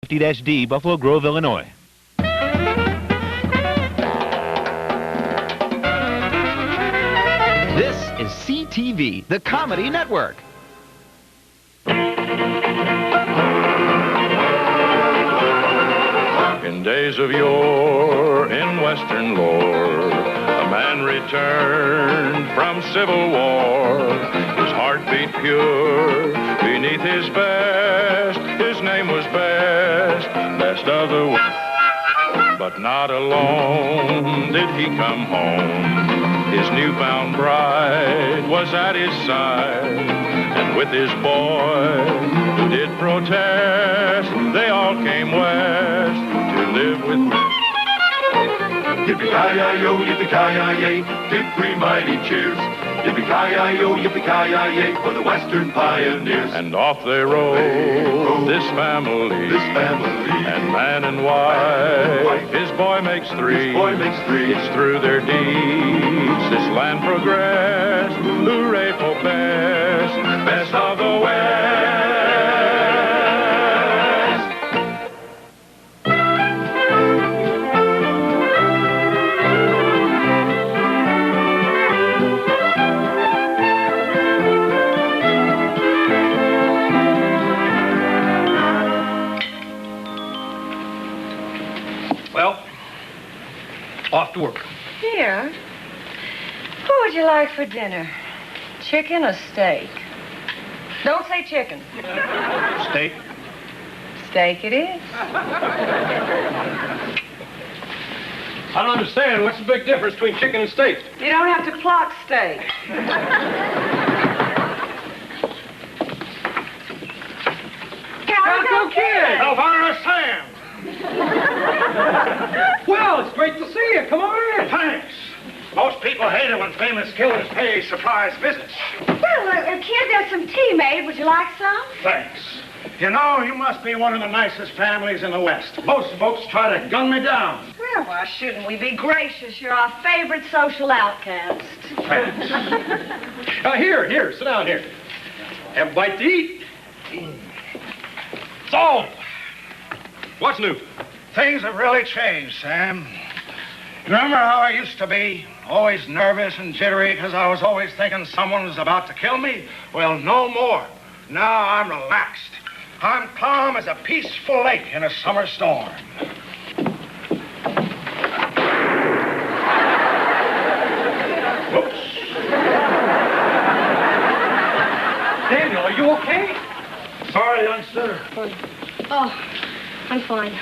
50-D, Buffalo Grove, Illinois. This is CTV, the Comedy Network. In days of yore, in Western lore, a man returned from Civil War. His heart beat pure beneath his vest. His name was Best of the West. But not alone did he come home. His newfound bride was at his side, and with his boy who did protest, they all came west to live with me. Yippee-ki-yi-yo, yippee-ki-yi-yay, give three mighty cheers. Yippee-ki-yi-yo, yippee-ki-yi-yay, for the Western pioneers. And off they rode, this family, and man and wife. His boy makes three. It's through their deeds this land progressed. Hooray for best of the West. Well, off to work. Dear, what would you like for dinner? Chicken or steak? Don't say chicken. Steak? Steak it is. I don't understand. What's the big difference between chicken and steak? You don't have to clock steak. Calico Kid! Elvira Sam! Well, it's great to see you. Come on in. Thanks. Most people hate it when famous killers pay surprise visits. Well, Kid, there's some tea made. Would you like some? Thanks. You know, you must be one of the nicest families in the West. Most folks try to gun me down. Well, why shouldn't we be gracious? You're our favorite social outcast. Thanks. Here, sit down here. Have a bite to eat. So, what's new? Things have really changed, Sam. You remember how I used to be? Always nervous and jittery because I was always thinking someone was about to kill me? Well, no more. Now I'm relaxed. I'm calm as a peaceful lake in a summer storm. Whoops. Daniel, are you okay? Sorry, youngster. Oh, I'm fine.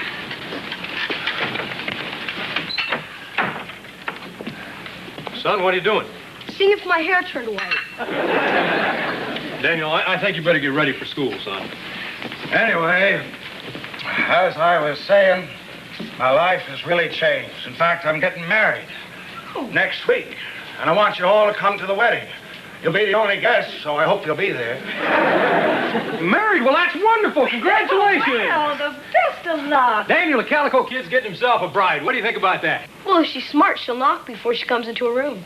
Son, what are you doing? See if my hair turned white. Daniel, I think you better get ready for school, son. Anyway, as I was saying, my life has really changed. In fact, I'm getting married next week, and I want you all to come to the wedding. You'll be the only guest, so I hope you'll be there. Married? Well, that's wonderful. Congratulations. Well, the best of luck. Daniel, the Calico Kid's getting himself a bride. What do you think about that? Well, if she's smart, she'll knock before she comes into a room.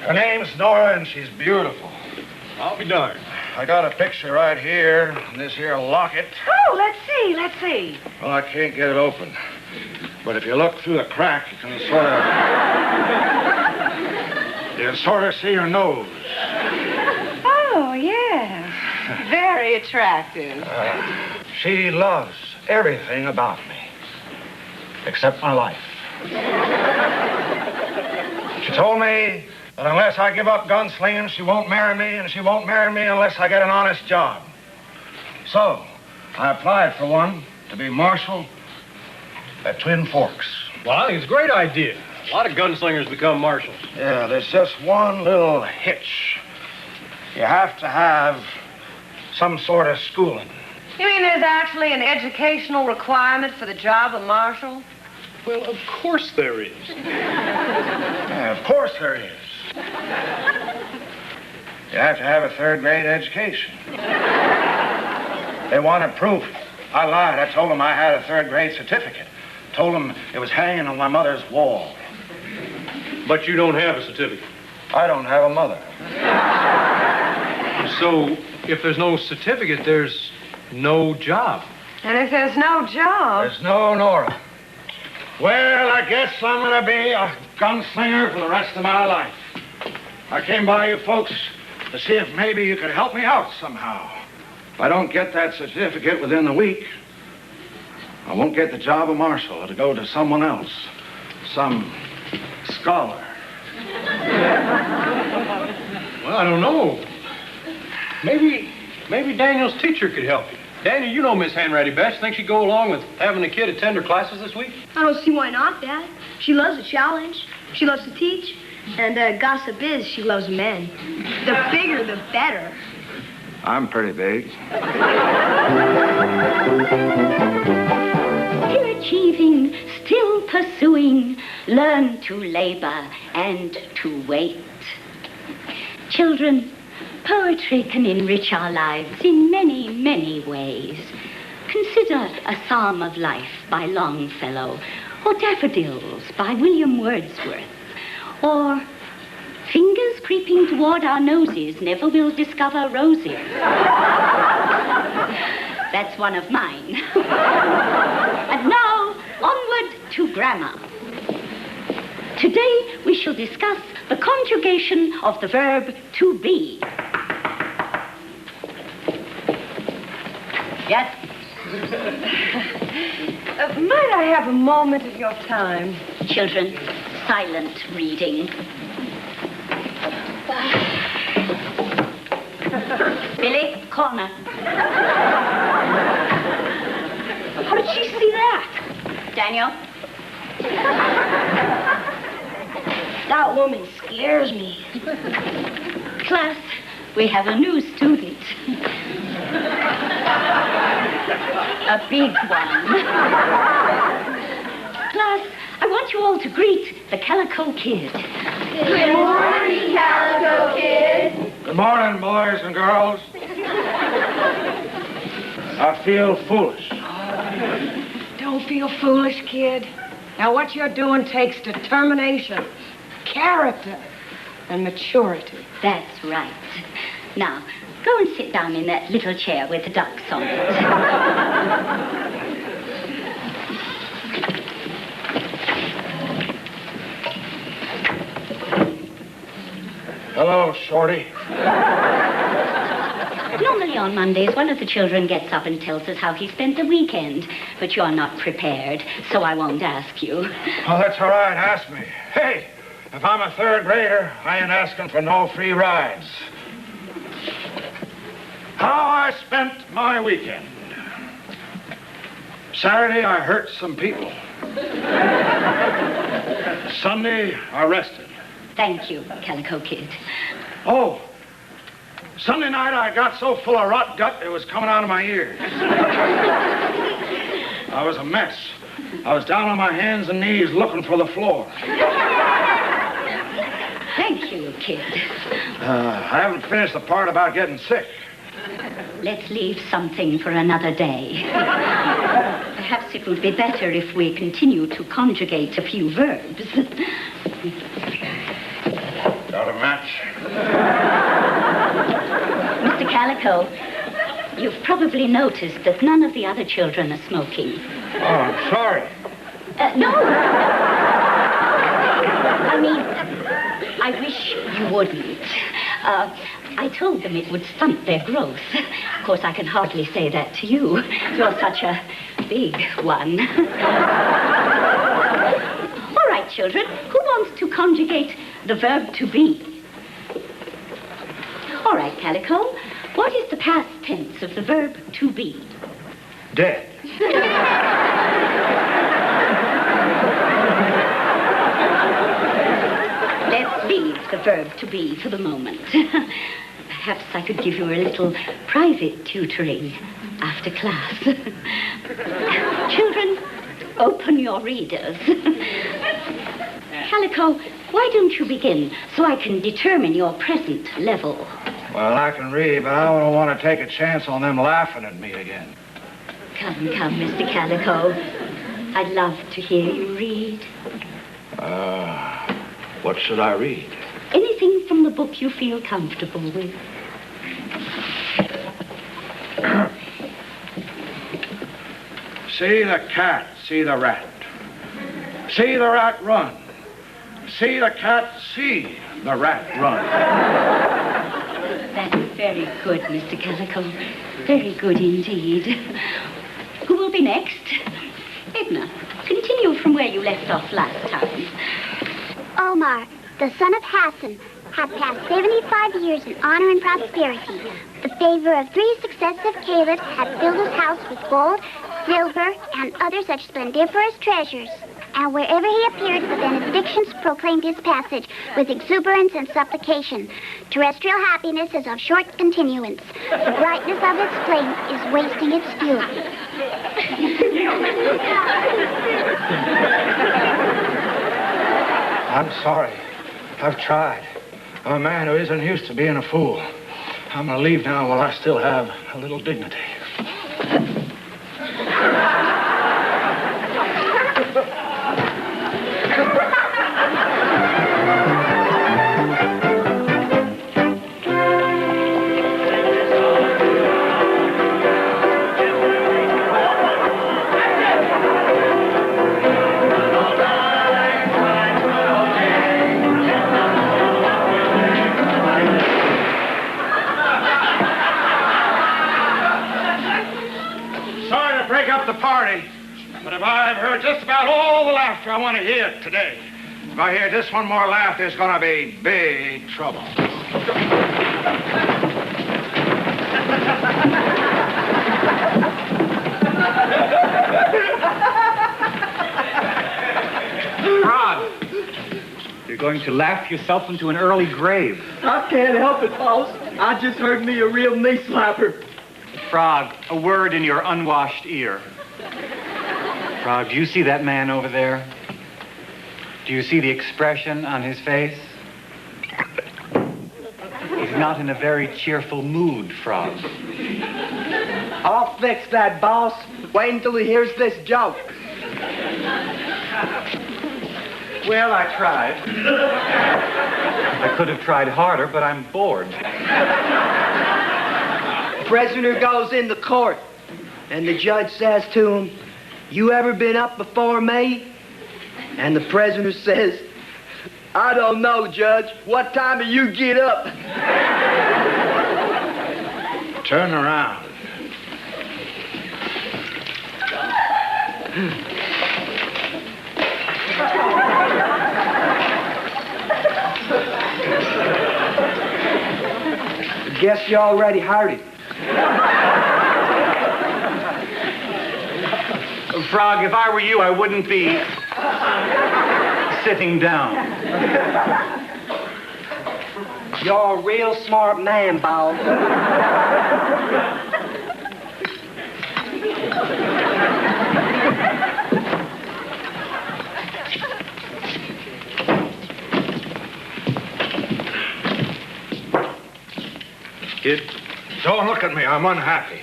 Her name's Nora, and she's beautiful. I'll be darned. I got a picture right here in this here locket. Oh, let's see. Well, I can't get it open. But if you look through the crack, you can sort of see her nose. Oh, yeah. Very attractive. She loves everything about me, except my life. She told me that unless I give up gunslinging, she won't marry me, and she won't marry me unless I get an honest job. So, I applied for one to be marshal at Twin Forks. Well, I think it's a great idea. A lot of gunslingers become marshals. Yeah, there's just one little hitch. You have to have some sort of schooling. You mean there's actually an educational requirement for the job of marshal? Well, of course there is. Yeah, of course there is. You have to have a third-grade education. They wanted proof. I lied. I told them I had a third-grade certificate. Told them it was hanging on my mother's wall. But you don't have a certificate. I don't have a mother. So, if there's no certificate, there's No job. And if there's no job... There's no Nora. Well, I guess I'm going to be a gunslinger for the rest of my life. I came by you folks to see if maybe you could help me out somehow. If I don't get that certificate within the week, I won't get the job of marshal. It'll go to someone else. Some scholar. Well, I don't know. Maybe Daniel's teacher could help you. Daniel, you know Miss Hanratty best. Think she'd go along with having the kid attend her classes this week? I don't see why not, Dad. She loves a challenge. She loves to teach. And gossip is she loves men. The bigger, the better. I'm pretty big. Still achieving, still pursuing, learn to labor and to wait. Children, poetry can enrich our lives in many, many ways. Consider A Psalm of Life by Longfellow, or Daffodils by William Wordsworth, or Fingers creeping toward our noses never will discover roses. That's one of mine. And now, onward to grammar. Today, we shall discuss the conjugation of the verb to be. Yes? Might I have a moment of your time? Children, silent reading. Billy, corner. How did she see that? Daniel. That woman scares me. Class, we have a new student. A big one. Class, I want you all to greet the Calico Kid. Good morning, Calico Kid. Good morning, boys and girls. I feel foolish. Don't feel foolish, kid. Now, what you're doing takes determination, character, and maturity. That's right. Now, go and sit down in that little chair with the ducks on it. Hello, Shorty. Normally on Mondays, one of the children gets up and tells us how he spent the weekend, but you're not prepared, so I won't ask you. Oh, that's all right. Ask me. Hey, if I'm a third grader, I ain't asking for no free rides. How I spent my weekend. Saturday, I hurt some people. Sunday, I rested. Thank you, Calico Kid. Oh, Sunday night I got so full of rot gut it was coming out of my ears. I was a mess. I was down on my hands and knees looking for the floor. Thank you, Kid. I haven't finished the part about getting sick. Let's leave something for another day. Perhaps it would be better if we continue to conjugate a few verbs. Got a match? Mr. Calico, you've probably noticed that none of the other children are smoking. Oh, I'm sorry. No. I mean, I wish you wouldn't. I told them it would stunt their growth. Of course, I can hardly say that to you. You're such a big one. All right, children, who wants to conjugate the verb to be? All right, Calico, what is the past tense of the verb to be? Dead. Let's leave the verb to be for the moment. Perhaps I could give you a little private tutoring after class. Children, open your readers. Calico, why don't you begin so I can determine your present level? Well, I can read, but I don't want to take a chance on them laughing at me again. Come, Mr. Calico. I'd love to hear you read. What should I read? Anything from the book you feel comfortable with. See the cat, see the rat. See the rat run. See the cat, see the rat run. That's very good, Mr. Calico. Very good indeed. Who will be next? Edna, continue from where you left off last time. Omar, the son of Hassan, had passed 75 years in honor and prosperity. The favor of 3 successive caliphs had filled his house with gold, silver, and other such splendiferous treasures. And wherever he appeared, the benedictions proclaimed his passage with exuberance and supplication. Terrestrial happiness is of short continuance. The brightness of its flame is wasting its fuel. I'm sorry. I've tried. I'm a man who isn't used to being a fool. I'm gonna leave now while I still have a little dignity. But if I've heard just about all the laughter I want to hear today, if I hear just one more laugh, there's going to be big trouble. Frog, you're going to laugh yourself into an early grave. I can't help it, boss. I just heard me a real knee slapper. Frog, a word in your unwashed ear. Frog, do you see that man over there? Do you see the expression on his face? He's not in a very cheerful mood, Frog. I'll fix that, boss. Wait until he hears this joke. Well, I tried. I could have tried harder, but I'm bored. Prisoner goes into court, and the judge says to him, "You ever been up before me?" And the prisoner says, "I don't know, Judge. What time do you get up?" Turn around. Guess you already heard it. Frog, if I were you, I wouldn't be sitting down. You're a real smart man, boss. Kid, don't look at me. I'm unhappy.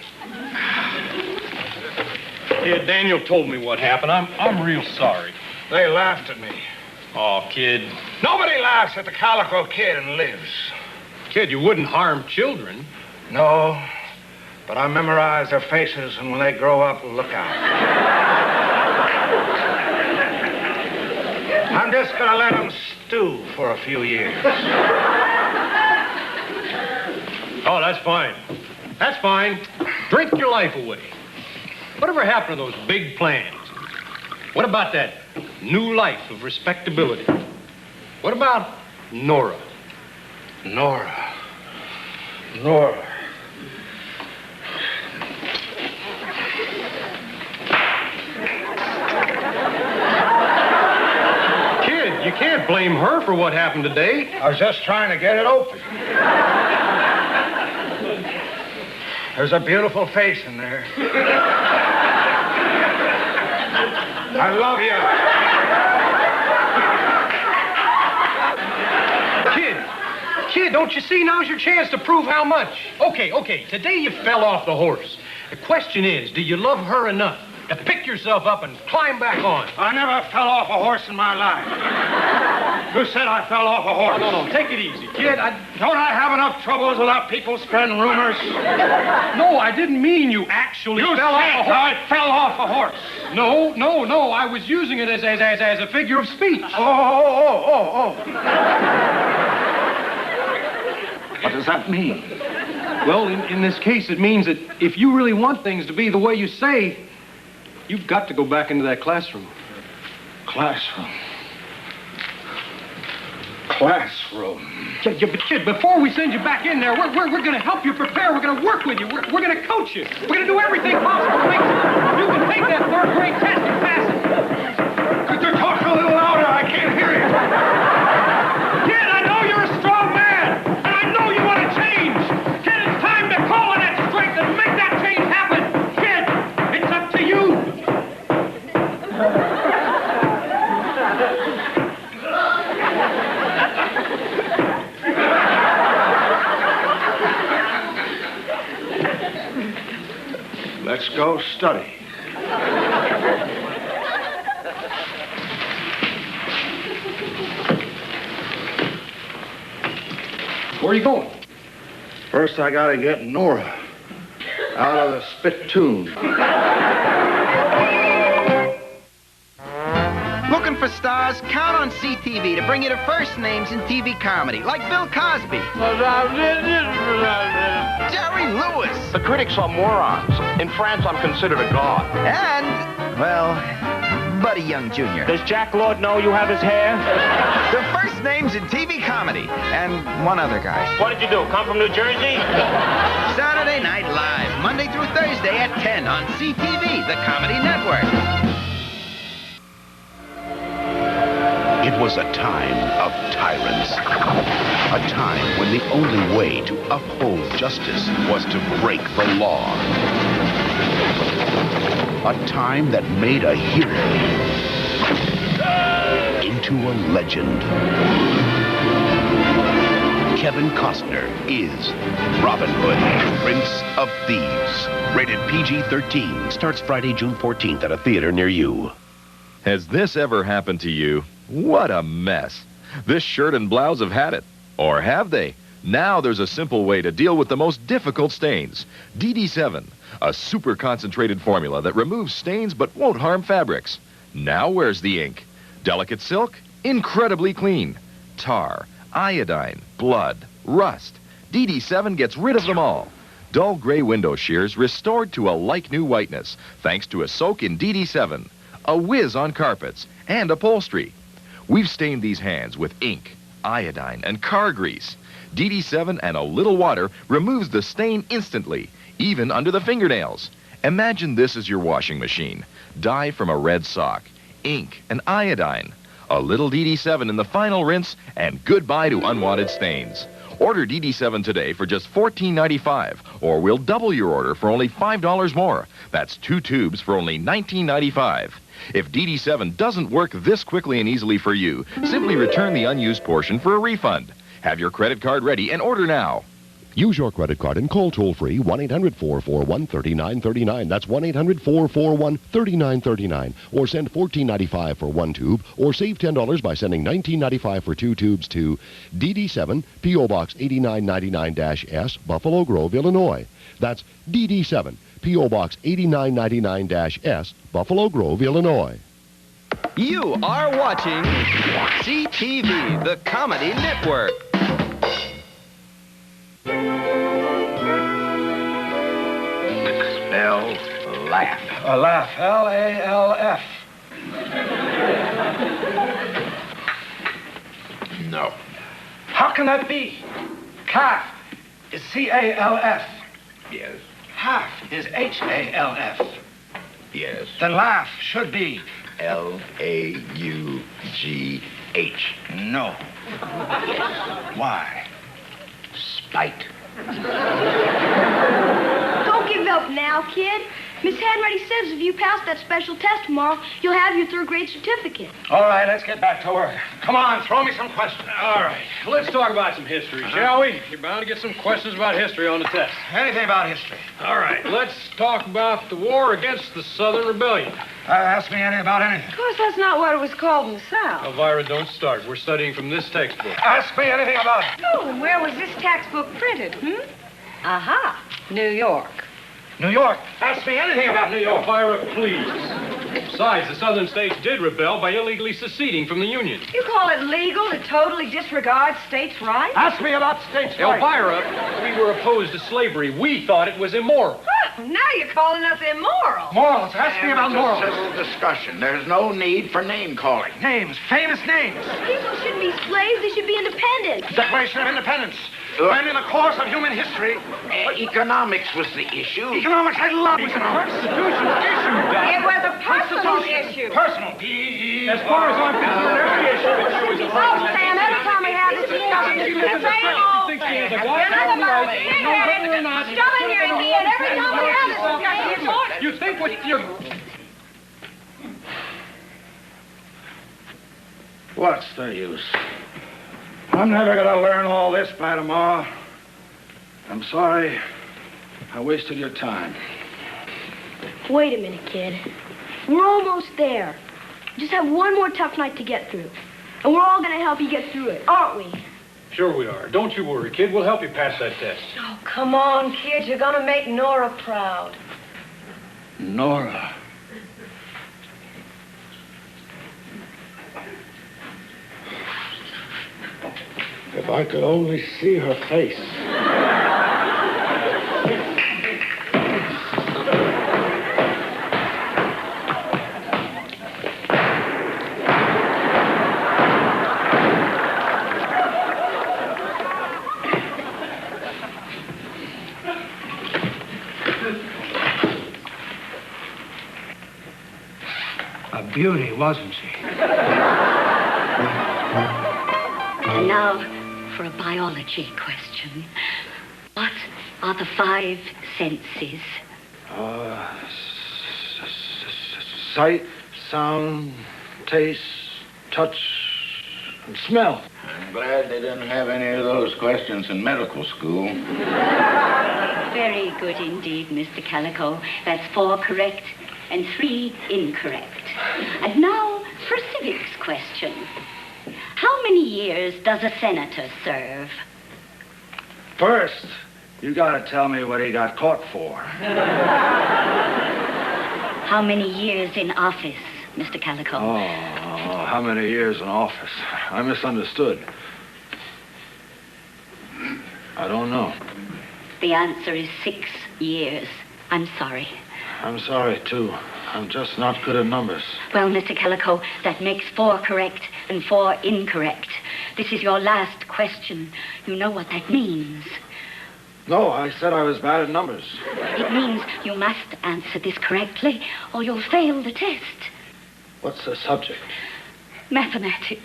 Yeah, Daniel told me what happened. I'm real sorry. They laughed at me. Oh, kid. Nobody laughs at the Calico kid and lives. Kid, you wouldn't harm children. No, but I memorize their faces, and when they grow up, look out. I'm just gonna let them stew for a few years. Oh, that's fine. That's fine. Drink your life away. Whatever happened to those big plans? What about that new life of respectability? What about Nora? Nora. Kid, you can't blame her for what happened today. I was just trying to get it open. There's a beautiful face in there. I love you. Kid, don't you see? Now's your chance to prove how much. Okay. Today you fell off the horse. The question is, do you love her enough to pick yourself up and climb back on? I never fell off a horse in my life. Who said I fell off a horse? No, take it easy, kid. Don't I have enough troubles without people spreading rumors? No, I didn't mean you actually You fell off a horse. I fell off a horse. No. I was using it as a figure of speech. Oh. What does that mean? Well, in this case, it means that if you really want things to be the way you say, you've got to go back into that classroom. Classroom. Yeah, but kid, before we send you back in there, we're going to help you prepare. We're going to work with you. We're going to coach you. We're going to do everything possible to make sure you can take that third-grade test and pass it. Could you talk a little louder? I can't hear you. Kid, I know you're a strong man, and I know you want to change. Kid, it's time to call on that strength and make that change happen. Kid, it's up to you. Let's go study. Where are you going? First, I gotta get Nora out of the spittoon. Looking for stars? Count on CTV to bring you the first names in TV comedy, like Bill Cosby, Jerry Lewis, The critics are morons. In France, I'm considered a god. and, well, Buddy Young Jr. Does Jack Lord know you have his hair? The first names in TV comedy, and one other guy. What did you do, come from New Jersey? Saturday Night Live, Monday through Thursday at 10 on CTV, the Comedy Network. It was a time of tyrants. A time when the only way to uphold justice was to break the law. A time that made a hero into a legend. Kevin Costner is Robin Hood, Prince of Thieves. Rated PG-13. Starts Friday, June 14th at a theater near you. Has this ever happened to you? What a mess. This shirt and blouse have had it. Or have they? Now there's a simple way to deal with the most difficult stains. DD7, a super concentrated formula that removes stains but won't harm fabrics. Now where's the ink? Delicate silk? Incredibly clean. Tar, iodine, blood, rust. DD7 gets rid of them all. Dull gray window shears restored to a like-new whiteness thanks to a soak in DD7. A whiz on carpets and upholstery. We've stained these hands with ink, iodine, and car grease. DD7 and a little water removes the stain instantly, even under the fingernails. Imagine this as your washing machine. Dye from a red sock, ink, and iodine. A little DD7 in the final rinse, and goodbye to unwanted stains. Order DD7 today for just $14.95, or we'll double your order for only $5 more. That's 2 tubes for only $19.95. If DD7 doesn't work this quickly and easily for you, simply return the unused portion for a refund. Have your credit card ready and order now. Use your credit card and call toll-free 1-800-441-3939. That's 1-800-441-3939. Or send $14.95 for 1 tube, or save $10 by sending $19.95 for 2 tubes to DD7, P.O. Box 8999-S, Buffalo Grove, Illinois. That's DD7, P.O. Box 8999-S, Buffalo Grove, Illinois. You are watching CTV, the Comedy Network. Spell laugh. Laugh. L-A-L-F. No. How can that be? Calf is C-A-L-F. Yes. Half is H-A-L-F. Yes. Then laugh should be L-A-U-G-H. No. Why? Spite. Don't give up now, kid. Miss Hanratty says if you pass that special test tomorrow, you'll have your third grade certificate. All right, let's get back to work. Come on, throw me some questions. All right, let's talk about some history, shall we? You're bound to get some questions about history on the test. Anything about history. All right, let's talk about the war against the Southern Rebellion. Ask me anything about anything. Of course, that's not what it was called in the South. Elvira, don't start. We're studying from this textbook. Ask me anything about it. Oh, and where was this textbook printed, Aha, New York. New York. Ask me anything about New York. Elvira, please. Besides, the Southern states did rebel by illegally seceding from the Union. You call it legal to totally disregard states' rights? Ask me about states' rights. Elvira, we were opposed to slavery. We thought it was immoral. Now you're calling us immoral. Morals. Ask me about morals. It's a civil discussion. There's no need for name calling. Names. Famous names. People shouldn't be slaves. They should be independent. Declaration of Independence. When in the course of human history... Economics was the issue. Economics. I love economics. Constitutional issue, Doc. It was a personal issue. Personal. As far as I'm concerned, every issue with you is a Oh, Sam, every time we have this discussion, it's the same old thing. Another about stuff in your head. Every time we have this discussion, it's important. You think what you're... What's the use? I'm never going to learn all this by tomorrow. I'm sorry I wasted your time. Wait a minute, kid. We're almost there. Just have one more tough night to get through. And we're all going to help you get through it, aren't we? Sure we are. Don't you worry, kid. We'll help you pass that test. Oh, come on, kid. You're going to make Nora proud. Nora. If I could only see her face. A beauty, wasn't she? And now for a biology question. What are the five senses? Sight, sound, taste, touch, and smell. I'm glad they didn't have any of those questions in medical school. Very good indeed, Mr. Calico. That's 4 correct and 3 incorrect. And now for a civics question. How many years does a senator serve? First, you gotta tell me what he got caught for. How many years in office, Mr. Calico? Oh, how many years in office? I misunderstood. I don't know. The answer is 6 years. I'm sorry. I'm sorry, too. I'm just not good at numbers. Well, Mr. Calico, that makes 4 correct and 4 incorrect. This is your last question. You know what that means. No, I said I was bad at numbers. It means you must answer this correctly, or you'll fail the test. What's the subject? Mathematics.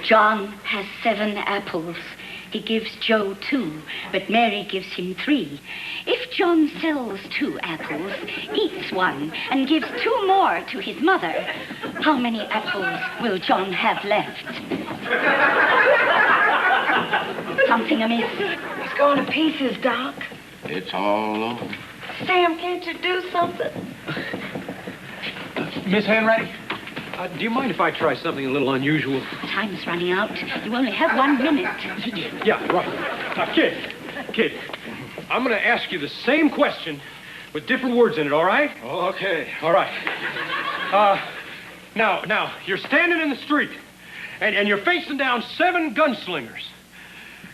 John has 7 apples. He gives Joe 2, but Mary gives him 3. If John sells 2 apples, eats 1, and gives 2 more to his mother, how many apples will John have left? Something amiss? He's going to pieces, Doc. It's all over. Sam, can't you do something? Miss Hanratty, do you mind if I try something a little unusual? Time's running out. You only have 1 minute. Yeah, right. Now, kid, I'm going to ask you the same question with different words in it, all right? Okay. All right. Now, you're standing in the street, and you're facing down 7 gunslingers.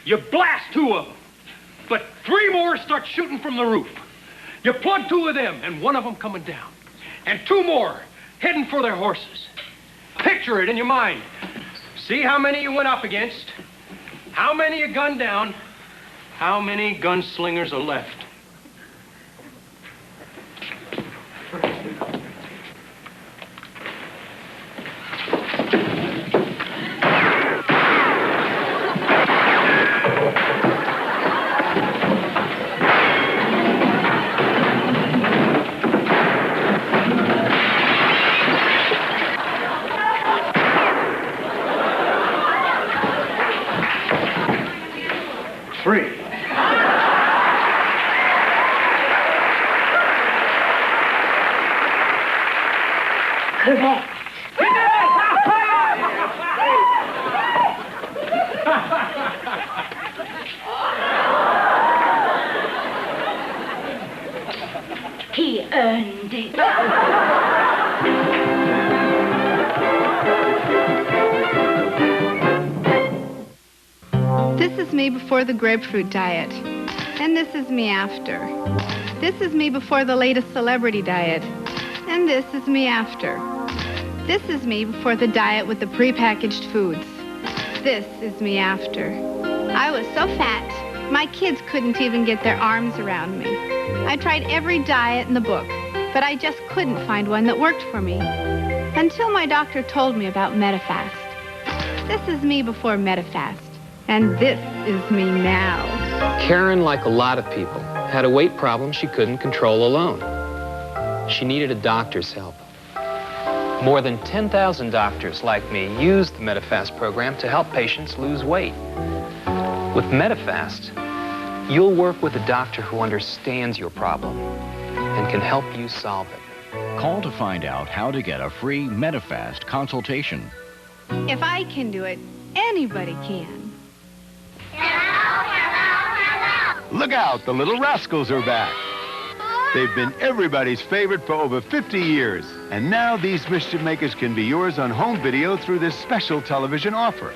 You blast 2 of them, but 3 more start shooting from the roof. You plug 2 of them, and 1 of them coming down, and 2 more heading for their horses. Picture it in your mind. See how many you went up against, how many you gunned down, how many gunslingers are left. Correct. He earned it. This is me before the grapefruit diet. And this is me after. This is me before the latest celebrity diet. And this is me after. This is me before the diet with the prepackaged foods. This is me after. I was so fat, my kids couldn't even get their arms around me. I tried every diet in the book, but I just couldn't find one that worked for me. Until my doctor told me about Metafast. This is me before Metafast. And this is me now. Karen, like a lot of people, had a weight problem she couldn't control alone. She needed a doctor's help. More than 10,000 doctors like me use the Metafast program to help patients lose weight. With Metafast, you'll work with a doctor who understands your problem and can help you solve it. Call to find out how to get a free Metafast consultation. If I can do it, anybody can. Look out, the Little Rascals are back. They've been everybody's favorite for over 50 years. And now these mischief makers can be yours on home video through this special television offer.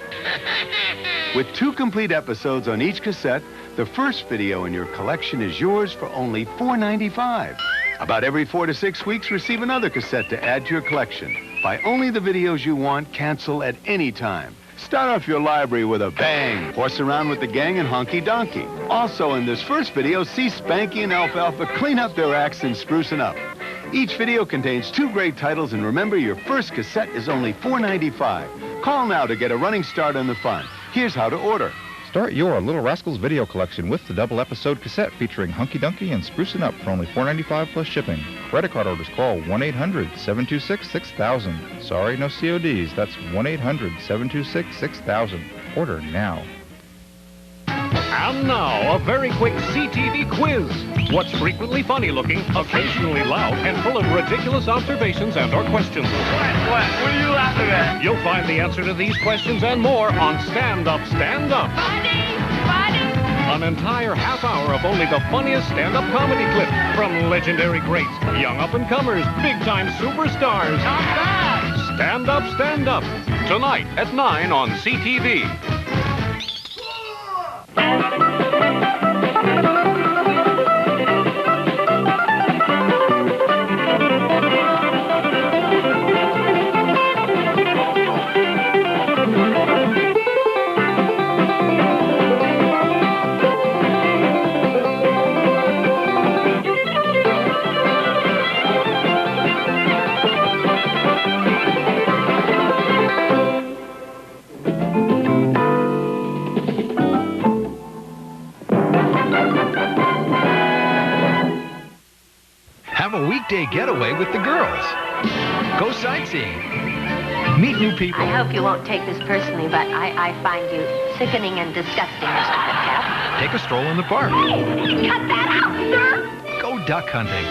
With 2 complete episodes on each cassette, the first video in your collection is yours for only $4.95. About every 4 to 6 weeks, receive another cassette to add to your collection. Buy only the videos you want, cancel at any time. Start off your library with a bang. Horse around with the gang and honky donkey. Also in this first video, see Spanky and Alfalfa clean up their acts and sprucing up. Each video contains 2 great titles, and remember, your first cassette is only $4.95. Call now to get a running start on the fun. Here's how to order. Start your Little Rascals video collection with the double episode cassette featuring Hunky Dunky and Sprucing Up for only $4.95 plus shipping. Credit card orders call 1-800-726-6000. Sorry, no CODs. That's 1-800-726-6000. Order now. And now, a very quick CTV quiz. What's frequently funny looking, occasionally loud, and full of ridiculous observations and/or questions? What? What are you laughing at? You'll find the answer to these questions and more on Stand Up, Stand Up. Funny! An entire half hour of only the funniest stand-up comedy clips from legendary greats, young up-and-comers, big-time superstars. Not bad! Stand Up, Stand Up. Tonight at 9 on CTV. Have a weekday getaway with the girls. Go sightseeing. Meet new people. I hope you won't take this personally, but I find you sickening and disgusting, Mr. Metcalf. Take a stroll in the park. Cut that out, sir! Go duck hunting.